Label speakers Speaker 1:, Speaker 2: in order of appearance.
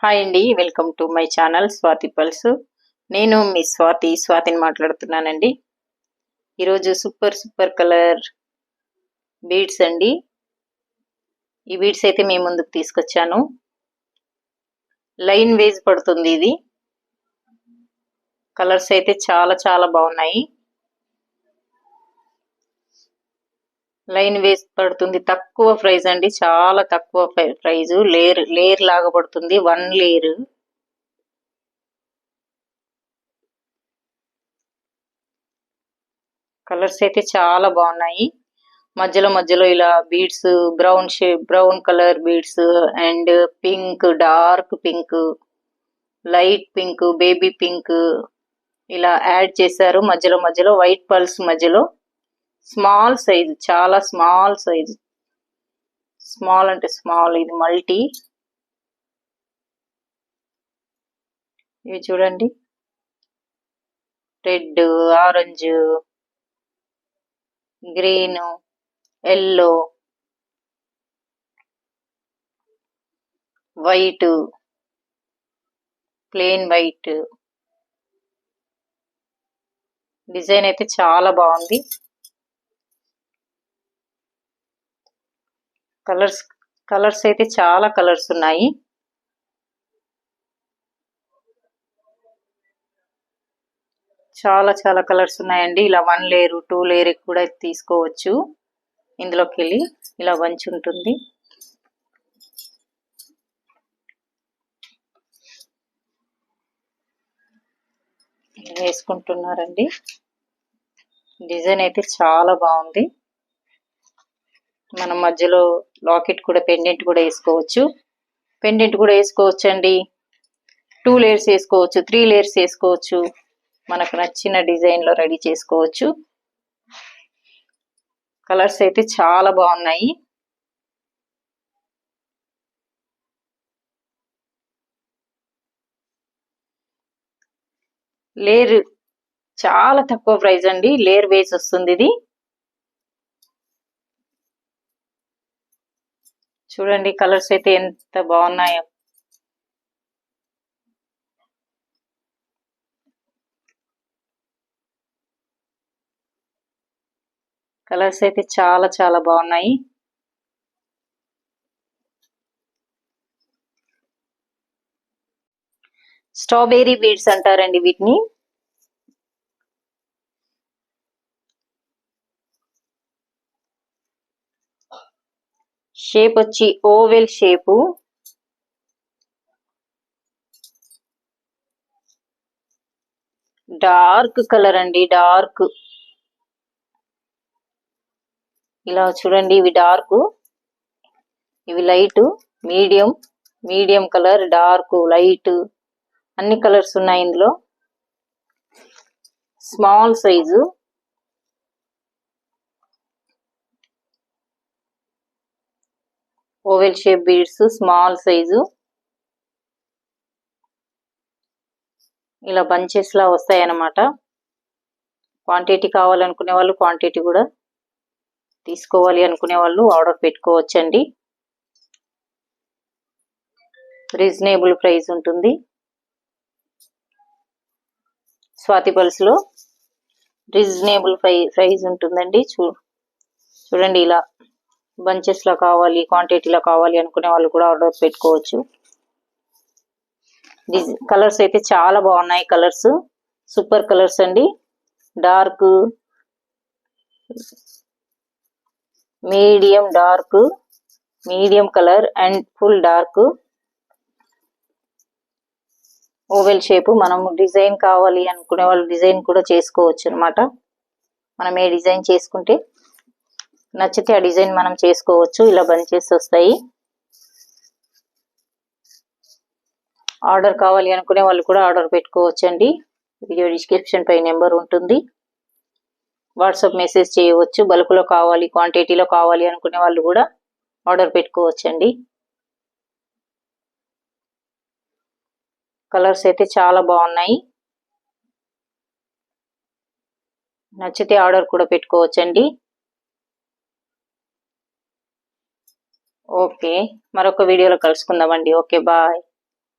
Speaker 1: Hi అండి, welcome to my channel Swathi pulse. నేను మీ స్వాతిని మాట్లాడుతున్నానండి. ఈరోజు సూపర్ కలర్ బీడ్స్ అండి. ఈ బీడ్స్ అయితే మీ ముందుకు తీసుకొచ్చాను. లైన్ వేజ్ పడుతుంది. ఇది కలర్స్ అయితే చాలా బాగున్నాయి. లైన్ వేజ్ పడుతుంది. తక్కువ ప్రైస్ అండి, చాలా తక్కువ ప్రైజ్. లేయర్ లాగా పడుతుంది, 1 లేయర్. కలర్స్ అయితే చాలా బాగున్నాయి. మధ్యలో ఇలా beads, brown colour beads and pink, dark pink, light pink, baby pink ఇలా యాడ్ చేశారు. మధ్యలో వైట్ పల్స్, మధ్యలో స్మాల్ సైజ్, చాలా స్మాల్ సైజ్. స్మాల్ అంటే స్మాల్, ఇది మల్టీ. ఇవి చూడండి, red, orange, green, yellow, white, plain white. Design అయితే చాలా బాగుంది. కలర్స్ అయితే చాలా కలర్స్ ఉన్నాయి. చాలా కలర్స్ ఉన్నాయండి. ఇలా 1 లేయర్, 2 లేయర్ కూడా తీసుకోవచ్చు. ఇందులోకి వెళ్ళి ఇలా వంచి ఉంటుంది. వేసుకుంటున్నారండి. డిజైన్ అయితే చాలా బాగుంది. మనం మధ్యలో లాకెట్ కూడా, పెండెంట్ కూడా వేసుకోవచ్చు. అండి. 2 లేయర్స్ వేసుకోవచ్చు, 3 లేయర్స్ వేసుకోవచ్చు. మనకు నచ్చిన డిజైన్ లో రెడీ చేసుకోవచ్చు. కలర్స్ అయితే చాలా బాగున్నాయి. లేయర్ చాలా తక్కువ ప్రైస్ అండి. లేయర్ వేస్ వస్తుంది ఇది. చూడండి కలర్స్ అయితే ఎంత బాగున్నాయో. కలర్స్ అయితే చాలా బాగున్నాయి. స్ట్రాబెర్రీ బీడ్స్ అంటారండి వీటిని. షేప్ వచ్చి ఓవెల్ షేపు. డార్క్ కలర్ అండి, డార్క్. ఇలా చూడండి, ఇవి డార్క్, ఇవి light, medium colour, dark, light, అన్ని కలర్స్ ఉన్నాయి ఇందులో. Small size. Oval shape beads, small size. ఇలా బంచెస్ లా వస్తాయి అన్నమాట. క్వాంటిటీ కావాలనుకునే వాళ్ళు క్వాంటిటీ కూడా తీసుకోవాలి అనుకునే వాళ్ళు ఆర్డర్ పెట్టుకోవచ్చండి. రీజనబుల్ ప్రైస్ ఉంటుంది. స్వాతి పల్స్ లో రీజనబుల్ ప్రైస్ ఉంటుందండి. చూడండి, ఇలా బంచెస్ లో కావాలి, క్వాంటిటీలో కావాలి అనుకునే వాళ్ళు కూడా ఆర్డర్ పెట్టుకోవచ్చు. కలర్స్ అయితే చాలా బాగున్నాయి. కలర్స్ సూపర్ కలర్స్ అండి. Dark, medium colour and full dark. Oval shape. మనం డిజైన్ కావాలి అనుకునే వాళ్ళు డిజైన్ కూడా చేసుకోవచ్చు అనమాట. మనం ఏ డిజైన్ చేసుకుంటే నచ్చితే ఆ డిజైన్ మనం చేసుకోవచ్చు. ఇలా బంచెస్ వస్తాయి. ఆర్డర్ కావాలి అనుకునే వాళ్ళు కూడా ఆర్డర్ పెట్టుకోవచ్చు అండి. వీడియో డిస్క్రిప్షన్ పై నెంబర్ ఉంటుంది, వాట్సాప్ మెసేజ్ చేయవచ్చు. బల్క్లో కావాలి, క్వాంటిటీలో కావాలి అనుకునే వాళ్ళు కూడా ఆర్డర్ పెట్టుకోవచ్చు అండి. కలర్స్ అయితే చాలా బాగున్నాయి. నచ్చితే ఆర్డర్ కూడా పెట్టుకోవచ్చండి. ఓకే, మరొక వీడియోలో కలుసుకుందామండి. Okay, bye.